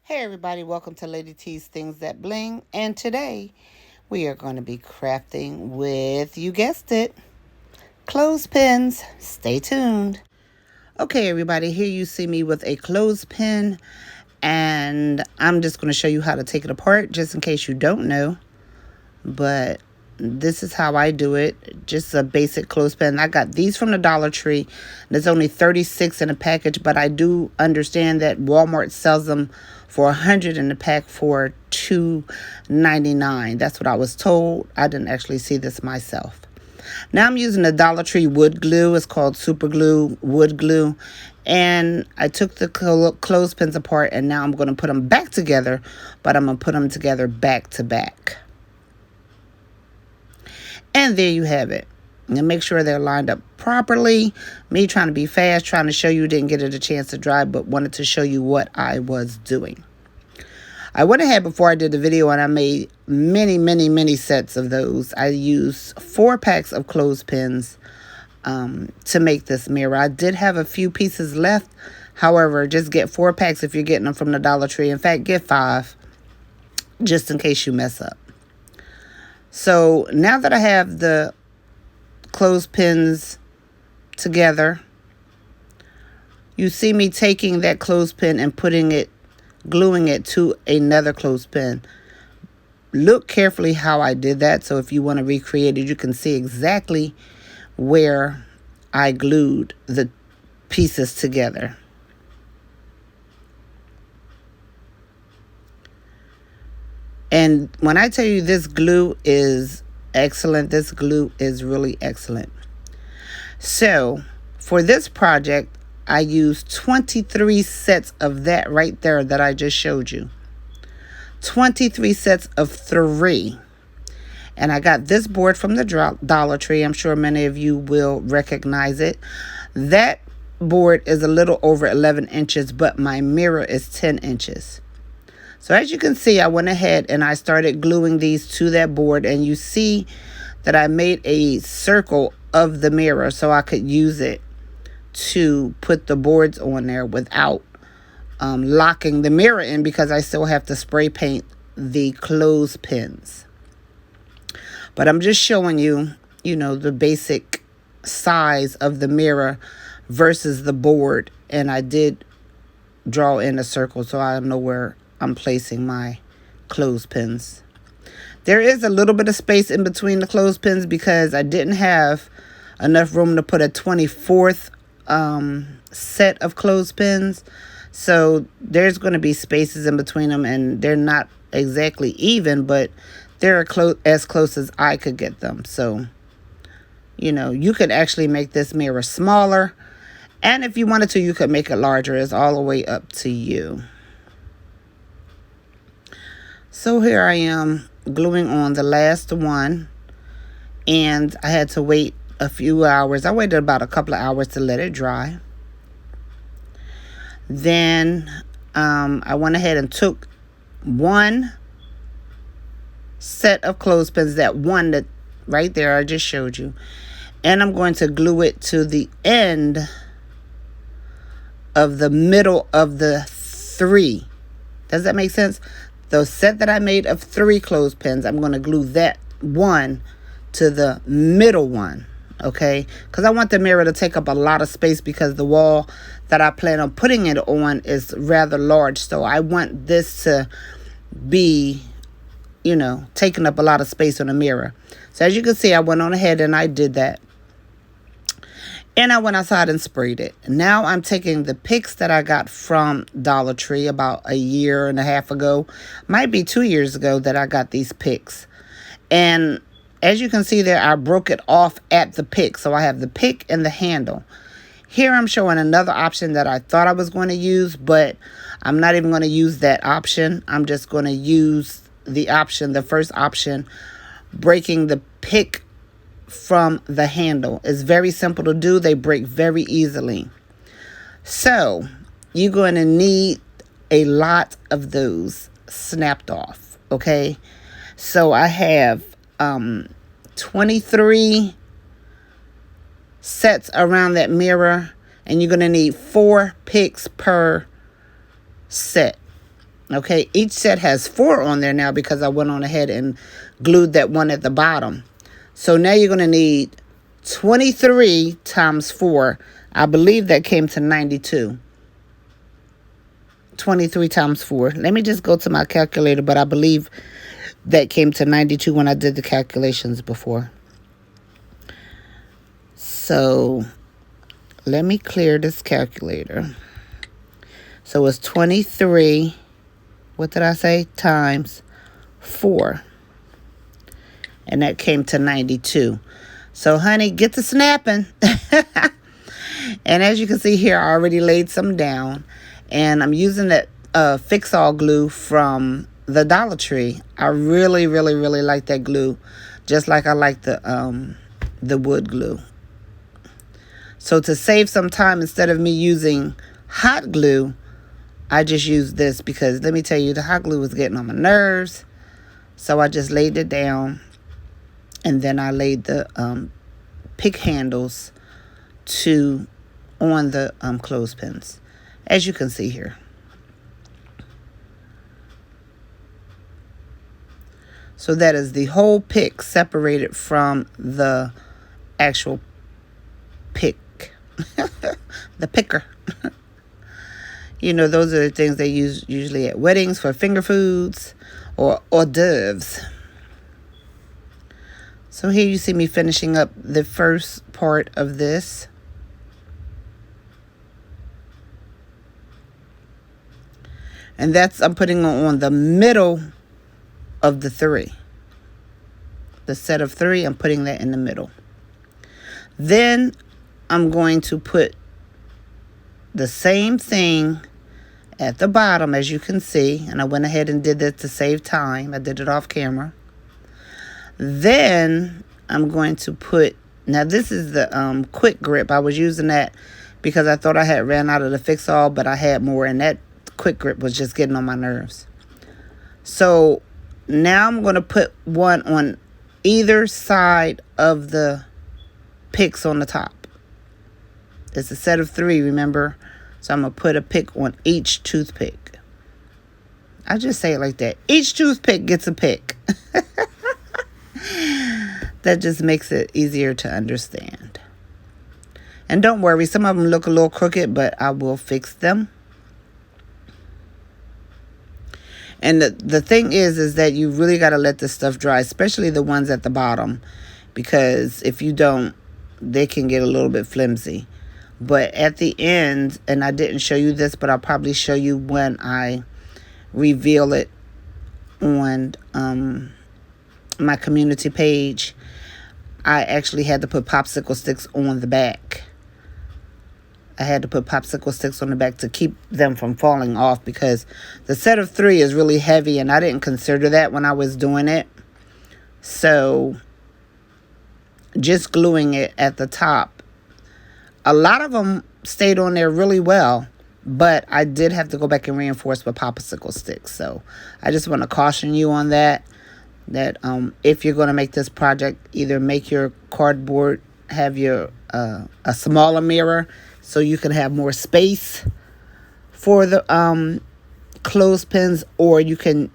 Hey everybody, welcome to Lady T's Things That Bling. And today we are going to be crafting with, you guessed it, clothespins. Stay tuned. Okay everybody, here you see me with a clothespin, and I'm just going to show you how to take it apart just in case you don't know. But this is how I do it. Just a basic clothespin. I got these from the Dollar Tree. There's only 36 in a package, but I do understand that Walmart sells them for 100 in the pack for $2.99. That's what I was told. I didn't actually see this myself. Now I'm using the Dollar Tree wood glue. It's called super glue, wood glue. And I took the clothespins apart, and now I'm going to put them back together, but I'm going to put them together back to back. And there you have it. And make sure they're lined up properly. Me trying to be fast, trying to show you, didn't get it a chance to dry, but wanted to show you what I was doing. I went ahead before I did the video and I made many sets of those. I used 4 packs of clothespins to make this mirror. I did have a few pieces left. However, just get 4 packs if you're getting them from the Dollar Tree. In fact, get 5 just in case you mess up. So now that I have the clothespins together, you see me taking that clothespin and gluing it to another clothespin. Look carefully how I did that. So if you want to recreate it, you can see exactly where I glued the pieces together. And when I tell you this glue is excellent, this glue is really excellent. So for this project, I used 23 sets of that right there that I just showed you. 23 sets of 3. And I got this board from the Dollar Tree. I'm sure many of you will recognize it. That board is a little over 11 inches, but my mirror is 10 inches. So as you can see, I went ahead and I started gluing these to that board, and you see that I made a circle of the mirror so I could use it to put the boards on there without locking the mirror in, because I still have to spray paint the clothespins. But I'm just showing you, the basic size of the mirror versus the board, and I did draw in a circle so I know where I'm placing my clothespins. There is a little bit of space in between the clothespins because I didn't have enough room to put a 24th set of clothespins. So there's going to be spaces in between them, and they're not exactly even, but they're as close as I could get them. So, you could actually make this mirror smaller, and if you wanted to, you could make it larger. It's all the way up to you. So here I am gluing on the last one, and I had to wait a few hours. I waited about a couple of hours to let it dry. Then I went ahead and took one set of clothespins, that one that right there I just showed you, and I'm going to glue it to the end of the middle of the 3. Does that make sense? The set that I made of 3 clothespins, I'm going to glue that one to the middle one, okay? Because I want the mirror to take up a lot of space, because the wall that I plan on putting it on is rather large. So I want this to be, taking up a lot of space on the mirror. So as you can see, I went on ahead and I did that. And I went outside and sprayed it. Now I'm taking the picks that I got from Dollar Tree about a year and a half ago. Might be 2 years ago that I got these picks. And as you can see there, I broke it off at the pick. So I have the pick and the handle. Here I'm showing another option that I thought I was going to use, but I'm not even going to use that option. I'm just going to use the first option, breaking the pick from the handle. It's very simple to do. They break very easily. So you're going to need a lot of those snapped off, okay? So I have 23 sets around that mirror, and you're going to need 4 picks per set. Okay, each set has 4 on there now because I went on ahead and glued that one at the bottom. So now you're going to need 23 times 4. I believe that came to 92. 23 times 4. Let me just go to my calculator, but I believe that came to 92 when I did the calculations before. So let me clear this calculator. So it's 23, what did I say, times 4. And that came to 92. So, honey, get to snapping. And as you can see here, I already laid some down. And I'm using that fix-all glue from the Dollar Tree. I really, really, really like that glue. Just like I like the wood glue. So to save some time, instead of me using hot glue, I just used this because, let me tell you, the hot glue was getting on my nerves. So I just laid it down. And then I laid the pick handles on the clothespins, as you can see here. So that is the whole pick separated from the actual pick. The picker. You know, those are the things they use usually at weddings for finger foods or hors d'oeuvres. So here you see me finishing up the first part of this. And that's, I'm putting on the middle of the 3. The set of 3, I'm putting that in the middle. Then I'm going to put the same thing at the bottom, as you can see. And I went ahead and did that to save time. I did it off camera. Then I'm going to put, now this is the quick grip. I was using that because I thought I had ran out of the fix-all, but I had more, and that quick grip was just getting on my nerves. So now I'm going to put one on either side of the picks on the top. It's a set of 3, remember? So I'm going to put a pick on each toothpick. I just say it like that. Each toothpick gets a pick. That just makes it easier to understand. And don't worry, some of them look a little crooked, but I will fix them. And the thing is that you really got to let this stuff dry, especially the ones at the bottom, because if you don't, they can get a little bit flimsy. But at the end, and I didn't show you this, but I'll probably show you when I reveal it on my community page. I actually had to put popsicle sticks on the back. I had to put popsicle sticks on the back to keep them from falling off, because the set of 3 is really heavy, and I didn't consider that when I was doing it. So just gluing it at the top. A lot of them stayed on there really well, but I did have to go back and reinforce with popsicle sticks. So I just want to caution you on that if you're going to make this project, either make your cardboard have your a smaller mirror so you can have more space for the clothespins, or you can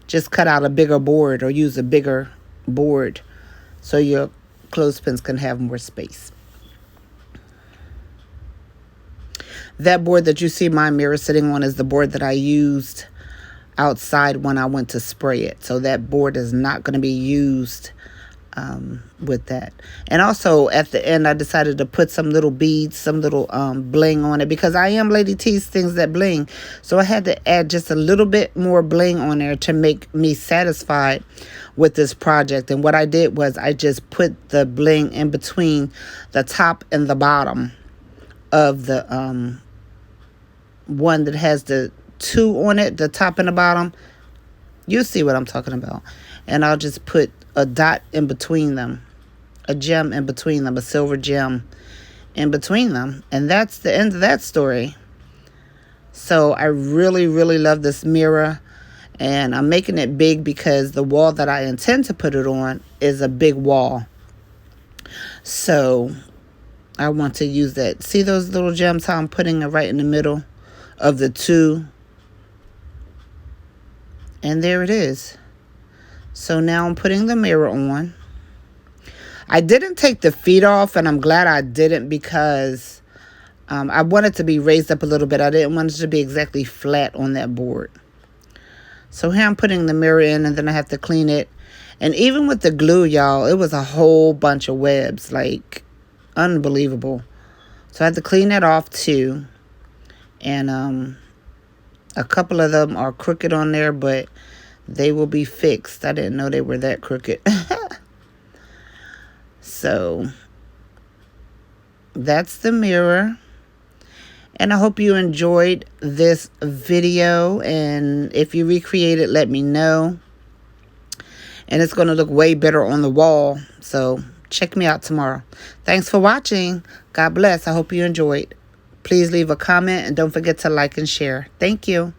just cut out a bigger board or use a bigger board so your clothespins can have more space. That board that you see my mirror sitting on is the board that I used outside when I went to spray it. So that board is not going to be used with that. And also at the end, I decided to put some little beads, some little bling on it, because I am Lady T's things that bling. So I had to add just a little bit more bling on there to make me satisfied with this project. And what I did was I just put the bling in between the top and the bottom of the one that has the 2 on it, the top and the bottom. You'll see what I'm talking about. And I'll just put a dot in between them, a gem in between them, a silver gem in between them. And that's the end of that story. So I really, really love this mirror. And I'm making it big because the wall that I intend to put it on is a big wall. So I want to use that. See those little gems, how I'm putting it right in the middle of the 2 And there it is. So now I'm putting the mirror on. I didn't take the feet off, and I'm glad I didn't, because I want it to be raised up a little bit. I didn't want it to be exactly flat on that board. So here I'm putting the mirror in, and then I have to clean it. And even with the glue, y'all, it was a whole bunch of webs, like unbelievable. So I had to clean that off too. And a couple of them are crooked on there, but they will be fixed. I didn't know they were that crooked. So that's the mirror. And I hope you enjoyed this video. And if you recreate it, let me know. And it's going to look way better on the wall. So check me out tomorrow. Thanks for watching. God bless. I hope you enjoyed. Please leave a comment and don't forget to like and share. Thank you.